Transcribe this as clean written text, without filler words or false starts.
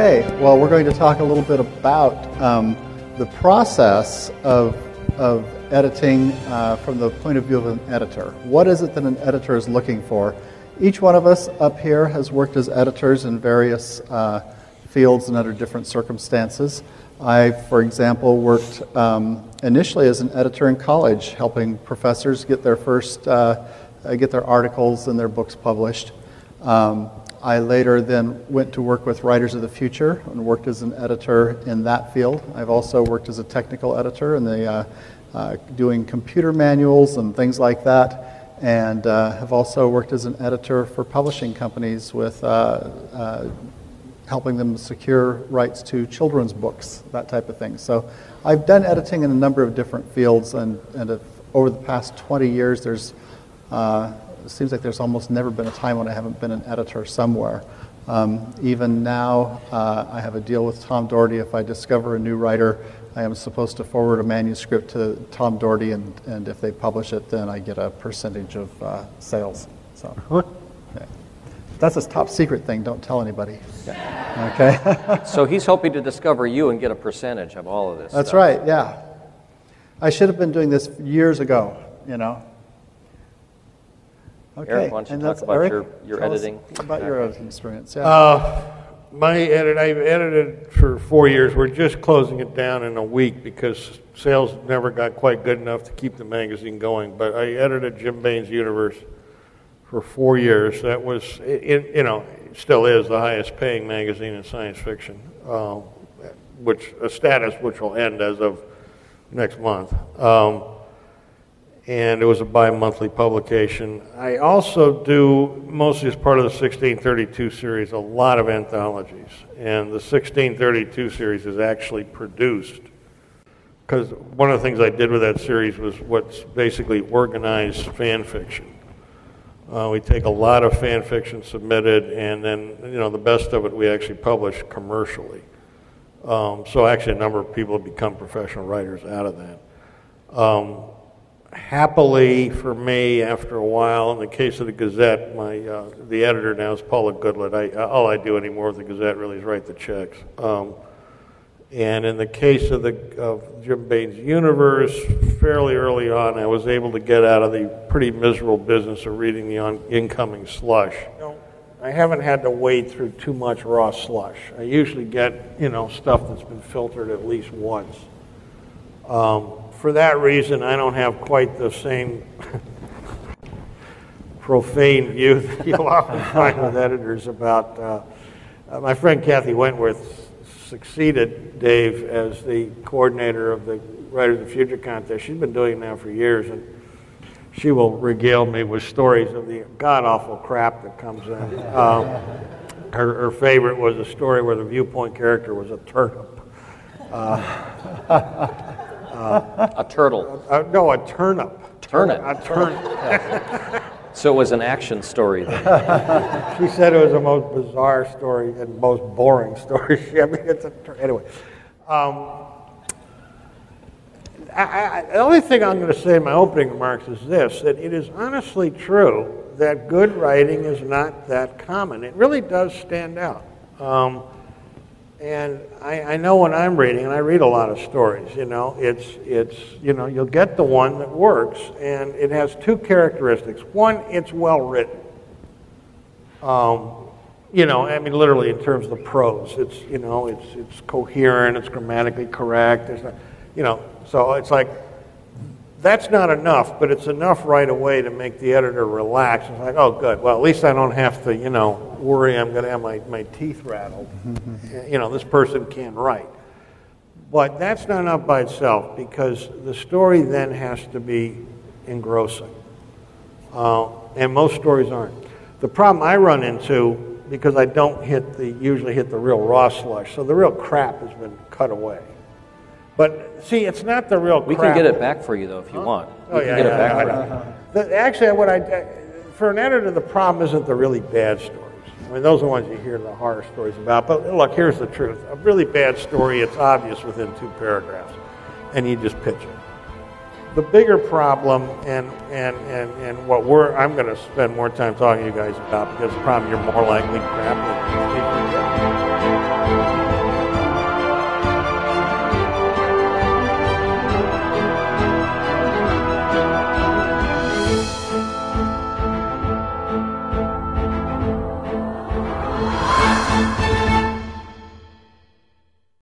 Okay, well, we're going to talk a little bit about the process of editing from the point of view of an editor. What is it that an editor is looking for? Each one of us up here has worked as editors in various fields and under different circumstances. I, for example, worked initially as an editor in college, helping professors get their first get their articles and their books published. I later then went to work with Writers of the Future and worked as an editor in that field. I've also worked as a technical editor in the doing computer manuals and things like that, and have also worked as an editor for publishing companies with helping them secure rights to children's books, that type of thing. So I've done editing in a number of different fields, and over the past 20 years, there's it seems like there's almost never been a time when I haven't been an editor somewhere. Even now, I have a deal with Tom Doherty. If I discover a new writer, I am supposed to forward a manuscript to Tom Doherty, and if they publish it, then I get a percentage of sales. So, okay. That's a top secret thing. Don't tell anybody. Okay. So he's hoping to discover you and get a percentage of all of this. That's stuff. right. Yeah. I should have been doing this years ago. You know. Okay. Eric, why don't you talk about your editing? About your editing experience, yeah. I've edited for 4 years. We're just closing it down in a week because sales never got quite good enough to keep the magazine going. But I edited Jim Baen's Universe for 4 years. That was, it still is the highest paying magazine in science fiction, a status which will end as of next month. And it was a bi-monthly publication. I also do, mostly as part of the 1632 series, a lot of anthologies. And the 1632 series is actually produced, because one of the things I did with that series was what's basically organized fan fiction. We take a lot of fan fiction submitted, and then, the best of it we actually publish commercially. So actually a number of people have become professional writers out of that. Happily for me, after a while, in the case of the Gazette, the editor now is Paula Goodlett. All I do anymore with the Gazette really is write the checks. And in the case of Jim Baen's Universe, fairly early on, I was able to get out of the pretty miserable business of reading the incoming slush. I haven't had to wade through too much raw slush. I usually get, stuff that's been filtered at least once. For that reason, I don't have quite the same profane view that you'll often find with editors about. My friend Kathy Wentworth succeeded Dave as the coordinator of the Writers of the Future contest. She's been doing it now for years, and she will regale me with stories of the god-awful crap that comes in. Her favorite was a story where the viewpoint character was a turnip. A turtle. No, a turnip. Turnip. A turnip. So it was an action story then. She said it was the most bizarre story and most boring story. Anyway. The only thing I'm going to say in my opening remarks is this, that it is honestly true that good writing is not that common. It really does stand out. And I know when I'm reading, and I read a lot of stories, you'll get the one that works, and it has two characteristics. One, it's well written. Literally in terms of the prose, it's coherent, it's grammatically correct. So it's like, that's not enough, but it's enough right away to make the editor relax. It's like, oh, good. Well, at least I don't have to, worry I'm going to have my teeth rattled. This person can write. But that's not enough by itself, because the story then has to be engrossing. And most stories aren't. The problem I run into, because I don't usually hit the real raw slush, so the real crap has been cut away. But see, it's not the real crap. We can get it back for you, though, if you want. Oh, we can get it back for you. Actually, for an editor, the problem isn't the really bad stories. I mean, those are the ones you hear the horror stories about. But look, here's the truth. A really bad story, it's obvious within 2 paragraphs, and you just pitch it. The bigger problem, and what I'm going to spend more time talking to you guys about, because the problem you're more likely grappling